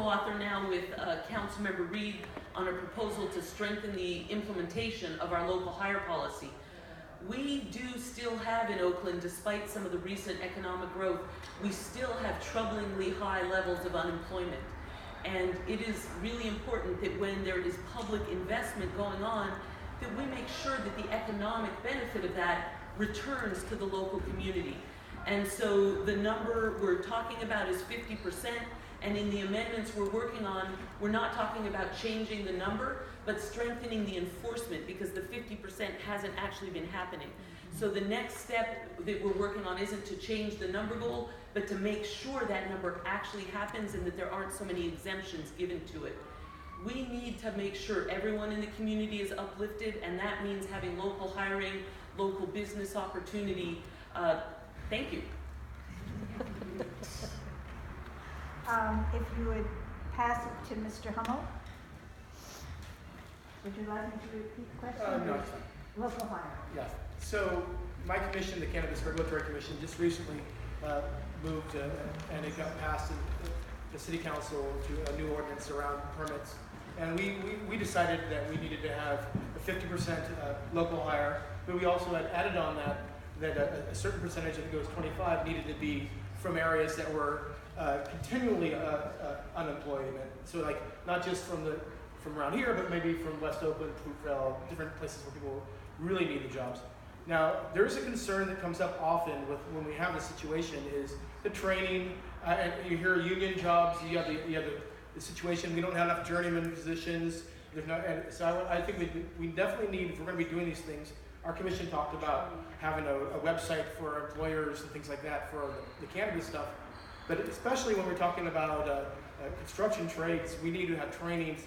co-author now with Councilmember Reed on a proposal to strengthen the implementation of our local hire policy. We do still have in Oakland, despite some of the recent economic growth, we still have troublingly high levels of unemployment. And it is really important that when there is public investment going on, that we make sure that the economic benefit of that returns to the local community. And so the number we're talking about is 50%, and in the amendments we're working on, we're not talking about changing the number, but strengthening the enforcement, because the 50% hasn't actually been happening. So the next step that we're working on isn't to change the number goal, but to make sure that number actually happens and that there aren't so many exemptions given to it. We need to make sure everyone in the community is uplifted, and that means having local hiring, local business opportunity. Thank you. If you would pass it to Mr. Hummel. Would you like me to repeat the question? No, it's fine. Local hire. Yes. So my commission, the Cannabis Regulatory Commission, just recently moved and it got passed in the City Council to a new ordinance around permits. And we decided that we needed to have a 50% local hire, but we also had added on that a certain percentage, I think it was 25, needed to be from areas that were continually unemployment. So like not just from around here, but maybe from West Oakland, Fruitvale, different places where people really need the jobs. Now, there's a concern that comes up often when we have this situation is the training, and you hear union jobs, you have the situation, we don't have enough journeyman positions, there's not, and so I think we definitely need, if we're going to be doing these things, our commission talked about having a website for employers and things like that for the cannabis stuff, but especially when we're talking about construction trades, we need to have training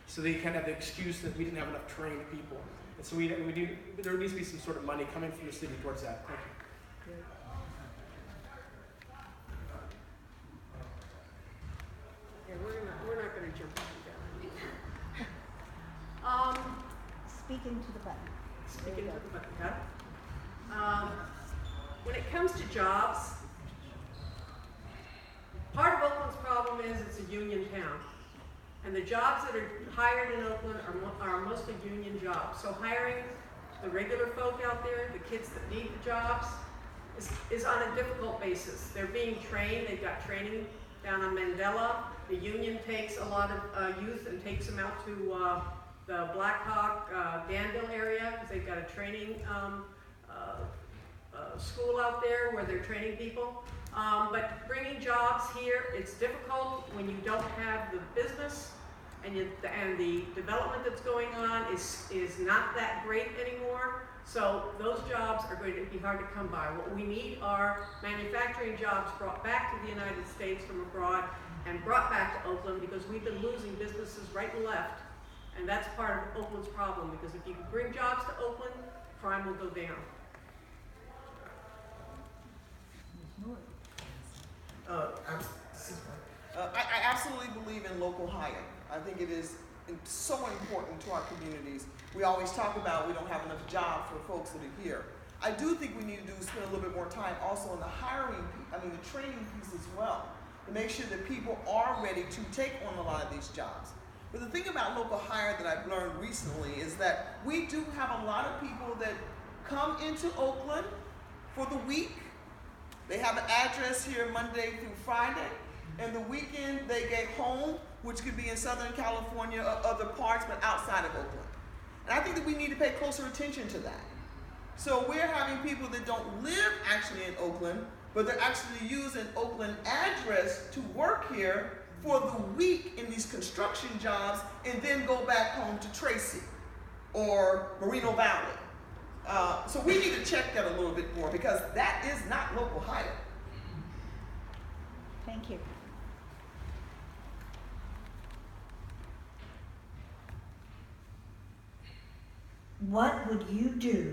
so they kind of have the excuse that we didn't have enough trained people. And so there needs to be some sort of money coming from the city towards that. Thank you. Yeah, we're not going to jump up and down. Speaking to the button. Speaking to the button, got it? When it comes to jobs, part of Oakland's problem is it's a union town. And the jobs that are hired in Oakland are mostly union jobs. So hiring the regular folk out there, the kids that need the jobs, is on a difficult basis. They're being trained, they've got training down on Mandela. The union takes a lot of youth and takes them out to the Blackhawk, Danville area, because they've got a training school out there where they're training people. But bringing jobs here, it's difficult when you don't have the business and the development that's going on is not that great anymore. So those jobs are going to be hard to come by. What we need are manufacturing jobs brought back to the United States from abroad and brought back to Oakland, because we've been losing businesses right and left. And that's part of Oakland's problem, because if you can bring jobs to Oakland, crime will go down. I absolutely believe in local hire. I think it is so important to our communities. We always talk about we don't have enough jobs for folks that are here. I do think we need to spend a little bit more time also on the the training piece as well, to make sure that people are ready to take on a lot of these jobs. But the thing about local hire that I've learned recently is that we do have a lot of people that come into Oakland for the week. They have an address here Monday through Friday, and the weekend they get home, which could be in Southern California or other parts, but outside of Oakland. And I think that we need to pay closer attention to that. So we're having people that don't live actually in Oakland, but they're actually using Oakland address to work here for the week in these construction jobs and then go back home to Tracy or Moreno Valley. So we need to check that a little bit more, because that is not local hire. Thank you. What would you do